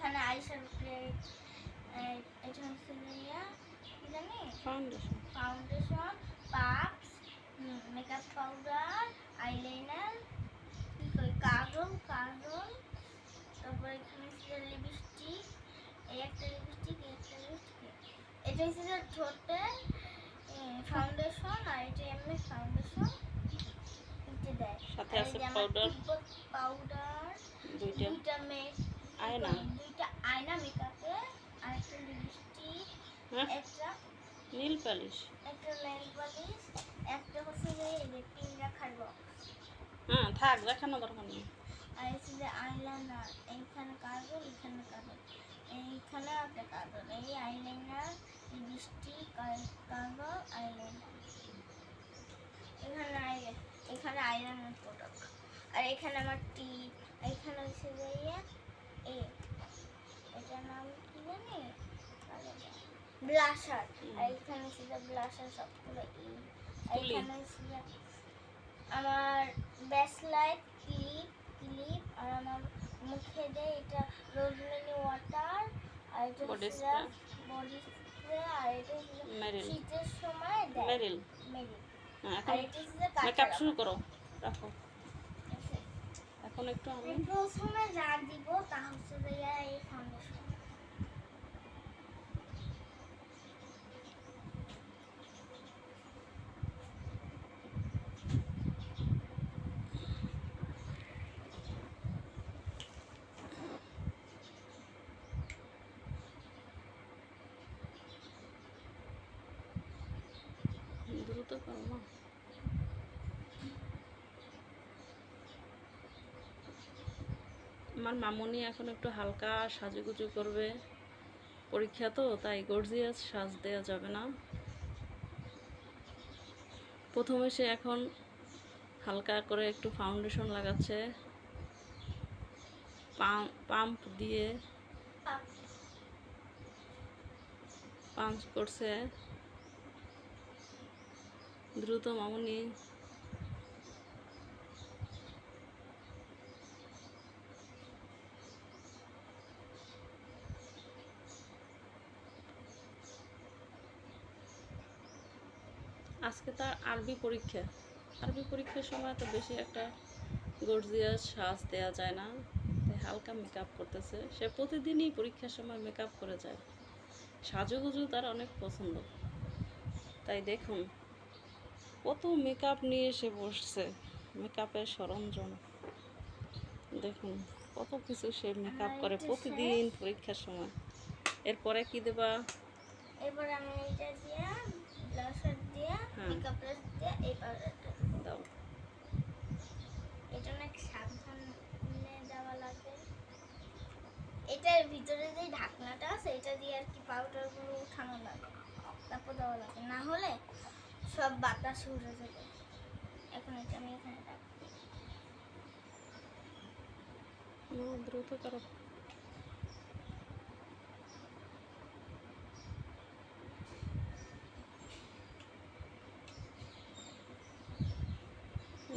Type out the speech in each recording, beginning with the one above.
এখানে eyeshadow plate, এটা হচ্ছে গিয়া কি জানি ফাউন্ডেশন, পাপস, মেকআপ পাউডার, আইলাইনার, কি কই কাজল, তারপর এখানে হচ্ছে লিপস্টিক, এই একটা লিপস্টিক, এটা হচ্ছে ঠোঁটে ফাউন্ডেশন, আর এটা এমনি ফাউন্ডেশন দেয়, সাথে আছে পাউডার, দুইটা দুইটা আয়না মেকআপে, আর একটা লিপস্টিক, একটা নীল পালিশ, একটা নেল পালিশ, একটা হচ্ছে এই যে পিন রাখার বক্স। থাক দেখানো দরকার নেই। আর হচ্ছে যে আইলাইনার, এইখানে কাজল, এইখানে কাজল, এইখানে একটা কাজল, এই আইলাইনার, লিপস্টিক, কাজল, আইলাইনার, এখানে আইলাইনার প্রোডাক্ট, আর এখানে আমার টিপ, এখানে হচ্ছে যে এটার নাম কি জানি, ব্লাশার, আর এখানে হচ্ছে যে ব্লাশার সবগুলো, আর এখানে হচ্ছে যে আমার ব্যাসলাইট ক্লিপ, আর আমার মুখে দেয় এটা রোজমেরি ওয়াটার, আর এটা বডি স্প্রে, আর এটা শীতের সময় দেয় মেরিল। আর এটা মেকআপ শুরু করো, রাখো। এখন একটু আমি প্রথমে যা দিব তা হচ্ছে যে এই ফাউন্ডেশন। দ্রুত করো না। আমার মামুনি এখন একটু হালকা সাজুগুজু করবে, পরীক্ষা তো, তাই গর্জিয়াস সাজ দেওয়া যাবে না। প্রথমে সে এখন হালকা করে একটু ফাউন্ডেশন লাগাচ্ছে, পাম্প দিয়ে পাঞ্চ করছে। দ্রুত মামুনি। আজকে তার আরবি পরীক্ষার সময় তো বেশি একটা গর্জিয়াস সাজ দেওয়া যায় না, তাই হালকা মেকআপ করতেছে। সে প্রতিদিনই পরীক্ষার সময় মেকআপ করে যায়, সাজুগুজু তার অনেক পছন্দ। তাই দেখুন কত মেকআপ নিয়ে এসে বসছে, মেকআপের সরঞ্জাম দেখুন কত কিছু সে মেকআপ করে প্রতিদিন পরীক্ষার সময়। এরপরে কি দেবা? এরপর আমি এটা দিয়ে ব্লাশার দিয়ে মেকআপ ব্রাশ দিয়ে এই পাউডারটা দাও। এটা অনেক সাবধানে দেওয়া লাগে, এটার ভিতরে যে ঢাকনাটা আছে এটা দিয়ে আর কি পাউডারগুলো উঠানো লাগে, তারপর দেওয়া লাগে, না হলে সব বাতাস উড়ে যাবে। এখন এটা আমি এখানে রাখবো। দ্রুত করো।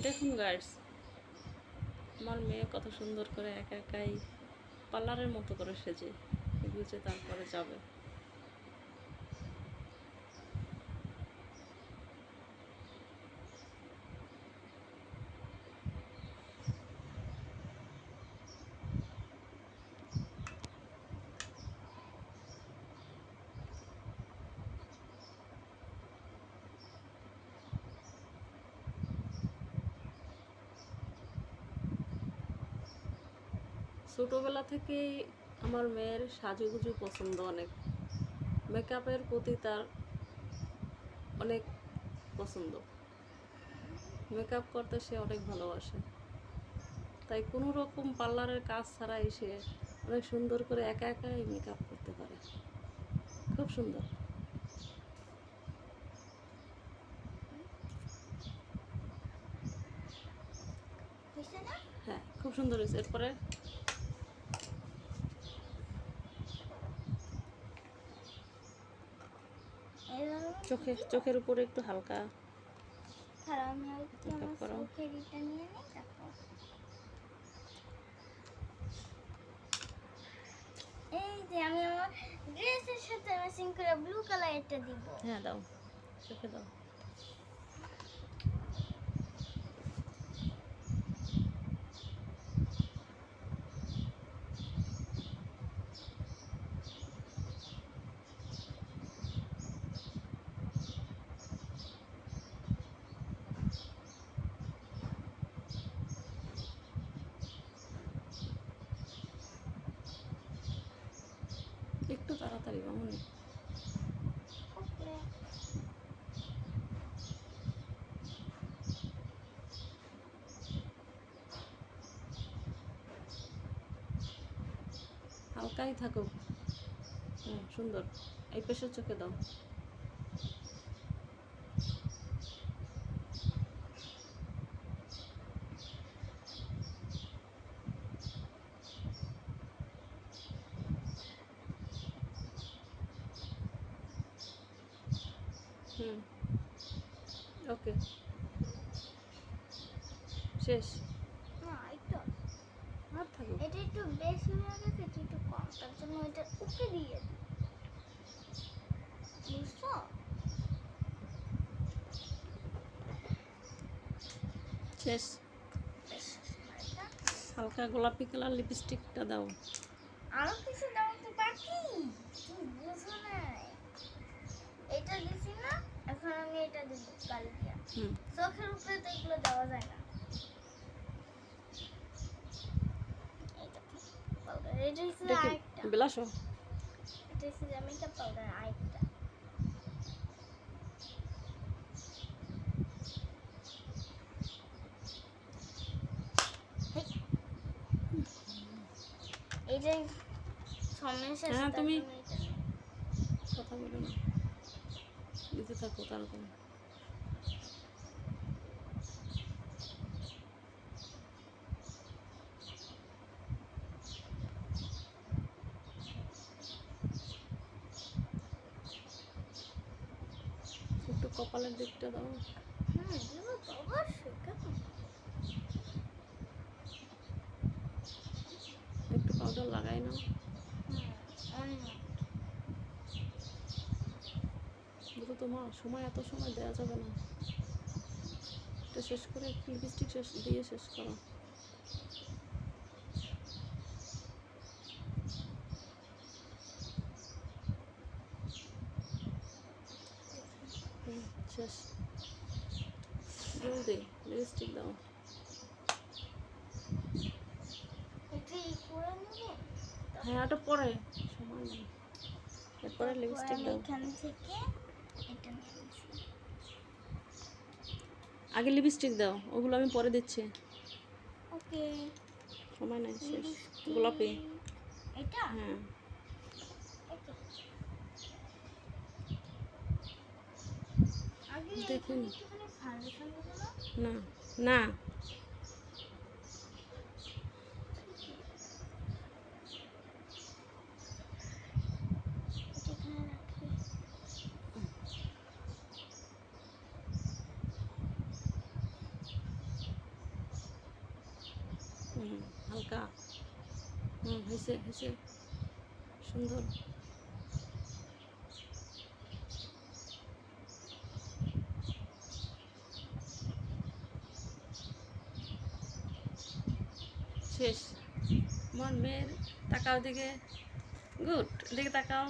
দেখুন গাইস, আমার মেয়ে কত সুন্দর করে একা একাই পার্লারের মতো করে সেজে গুজে তারপরে যাবে। ছোটোবেলা থেকেই আমার মেয়ের সাজুগুজু পছন্দ অনেক, মেকআপের প্রতি তার অনেক পছন্দ, মেকআপ করতে সে অনেক ভালোবাসে। তাই কোনো রকম পার্লারের কাজ ছাড়াই সে অনেক সুন্দর করে একা একাই মেকআপ করতে পারে, খুব সুন্দর। হ্যাঁ খুব সুন্দর হয়েছে। এরপরে চোখের উপরে একটু হালকা মেকআপ করো। যে আমি আমার ড্রেসের সাথে ম্যাচিং করে ব্লু কালার এটা দিব। হ্যাঁ দাও, চোখে দাও। একটু তাড়াতাড়ি মামুনি। ওকে। হালকাই থাকুক। সুন্দর। এই পেশের চোখে দাও। ওকে, শেষ। না একটু আর থাকুক। এটা একটু বেশি হয়ে গেছে, এটা একটু কম, তার জন্য এটা উপরে দিয়ে দিই। বুঝছো? শেষ। বেশ, এটা হালকা গোলাপি কালার লিপস্টিকটা দাও। আরো কিছু দাও তো বাকি, তুমি বুঝো নাই। এটা দিছি না, এখন আমি এটা দিব কাল দিয়া। চোখের উপরে তো এগুলো দেওয়া যায় না। এটা পাউডার, এটা হচ্ছে দেখি আরেকটা, বিলাসও। এটা হচ্ছে মেকআপ পাউডার আরেকটা। এইটাই সমস্যা। হ্যাঁ, তুমি এটা নেই। কথা বলো না, দিতে থাকো তাড়াতাড়ি। একটু কপালের দিকটা দাও। দিব তো অবশ্যই, কেন? একটু পাউডার লাগাই নাও। অনেক। কিন্তু তোমার সময়, এত সময় দেওয়া যাবে না। এটা শেষ করে একটু লিপস্টিক দিয়ে শেষ করো। শেষ। জলদি লিপস্টিক দাও। এটা ই করে নেব। হ্যাঁ, ওটা পরে, সময় নেই। এরপরে লিপস্টিক আমি দাও। এখান থেকে এটা নিয়ে নিচ্ছি। আগে লিপস্টিক দাও, ওগুলো আমি পরে দিচ্ছি। ওকে। সময় নেই, শেষ। গোলাপি। এটা? হ্যাঁ। ওকে। আগে দেখুন। একটুখানি ফাউন্ডেশন দেবো না? না না, এটা এখানে রাখি। হালকা। হয়েছে হয়েছে, সুন্দর। শেষ। আমার মেয়ের তাকাও দিকে, গুড, এদিকে তাকাও।